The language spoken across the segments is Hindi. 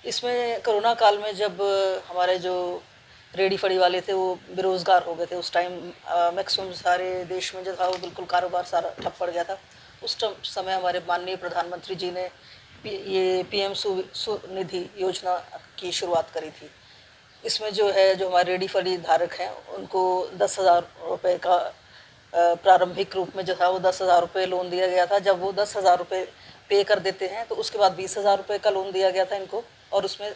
इसमें कोरोना काल में जब हमारे जो रेडी फड़ी वाले थे वो बेरोज़गार हो गए थे, उस टाइम मैक्सिमम सारे देश में जो था वो बिल्कुल कारोबार सारा ठप पड़ गया था। उस समय हमारे माननीय प्रधानमंत्री जी ने ये पीएम स्वनिधि योजना की शुरुआत करी थी। इसमें जो है, जो हमारे रेडी फड़ी धारक हैं उनको 10,000 रुपये का प्रारंभिक रूप में जो था वो 10,000 रुपये लोन दिया गया था। जब वो 10,000 रुपये पे कर देते हैं तो उसके बाद 20,000 रुपये का लोन दिया गया था इनको, और उसमें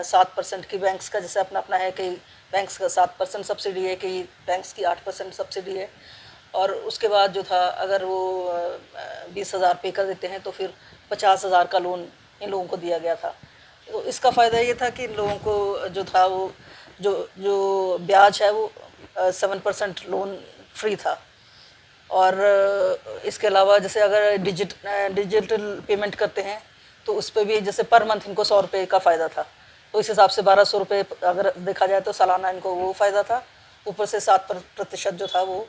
7% की बैंक्स का जैसे अपना अपना है, कई बैंक्स का 7% सब्सिडी है, कई बैंक्स की 8% सब्सिडी है। और उसके बाद जो था, अगर वो 20,000 पे कर देते हैं तो फिर 50,000 का लोन इन लोगों को दिया गया था। तो इसका फ़ायदा ये था कि इन लोगों को जो था वो जो जो ब्याज है वो 7% लोन फ्री था। और इसके अलावा जैसे अगर डिजिटल पेमेंट करते हैं तो उस पर भी जैसे पर मंथ इनको 100 रुपये का फ़ायदा था, तो इस हिसाब से 1200 रुपये अगर देखा जाए तो सालाना इनको वो फ़ायदा था। ऊपर से 7% जो था वो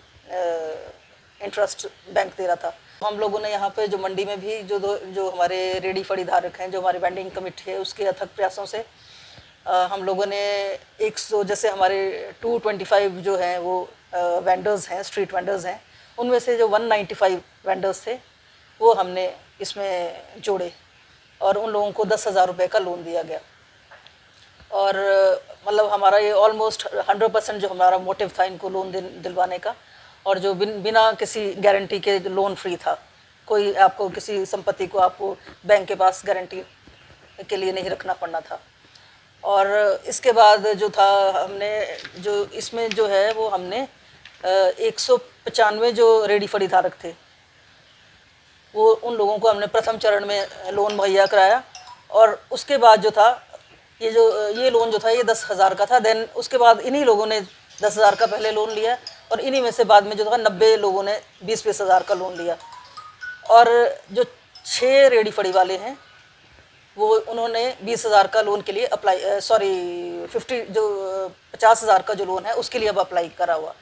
इंटरेस्ट बैंक दे रहा था। हम लोगों ने यहाँ पे जो मंडी में भी जो हमारे रेडी फड़ी धारक हैं, जो हमारी वेंडिंग कमेटी है, उसके अथक प्रयासों से हम लोगों ने 100 जैसे हमारे 225 जो हैं वो वेंडर्स हैं, स्ट्रीट वेंडर्स हैं, उनमें से जो 195 वेंडर्स थे वो हमने इसमें जोड़े और उन लोगों को 10,000 रुपये का लोन दिया गया। और मतलब हमारा ये ऑलमोस्ट 100% जो हमारा मोटिव था इनको लोन दिलवाने का, और जो बिना किसी गारंटी के लोन फ्री था। कोई आपको किसी संपत्ति को आपको बैंक के पास गारंटी के लिए नहीं रखना पड़ना था। और इसके बाद जो था, हमने जो इसमें जो है वो हमने 195 जो रेडी फड़ी धारक थे वो उन लोगों को हमने प्रथम चरण में लोन मुहैया कराया। और उसके बाद जो था ये लोन जो था ये 10,000 का था। देन उसके बाद इन्हीं लोगों ने 10,000 का पहले लोन लिया और इन्हीं में से बाद में जो था 90 लोगों ने 20-20 हज़ार का लोन लिया। और जो 6 रेडी फड़ी वाले हैं वो उन्होंने 20,000 का लोन के लिए 50 जो 50,000 का जो लोन है उसके लिए अब अप्लाई करा हुआ।